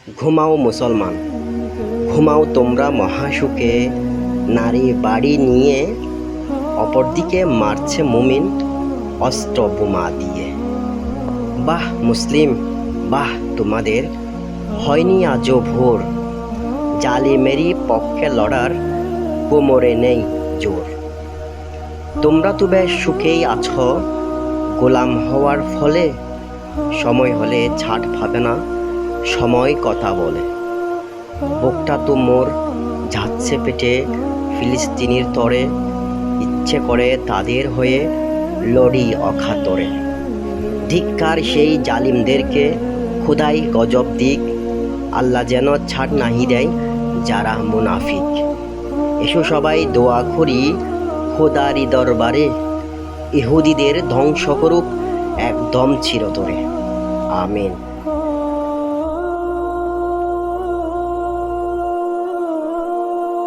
ঘুমাও মুসলমান, ঘুমাও তোমরা মহাসুখে, নারী বাড়ি নিয়ে অপরদিকে মারছে মুমিন অস্ত্র বোমা দিয়ে। বাহ মুসলিম, বাহ তোমাদের হয়নি আজও ভোর, জালিমেরই পক্ষে লড়ার কোমরে নেই জোর। তোমরা তো বেশ সুখেই আছো গোলাম হওয়ার ফলে, সময় হলে ছাড় পাবে না সময় কথা বলে। বুকটা তো মোর যাচ্ছে পেটে ফিলিস্তিনির তরে, ইচ্ছে করে তাদের হয়ে লড়ি অখাতরে। ধিক্কার সেই জালিমদেরকে, খোদাই গজব দিক, আল্লাহ যেন ছাড় নাহি দেয় যারা মুনাফিক। এসো সবাই দোয়া করি খোদারি দরবারে, ইহুদিদের ধ্বংস করুক একদম চিরতরে। আমিন।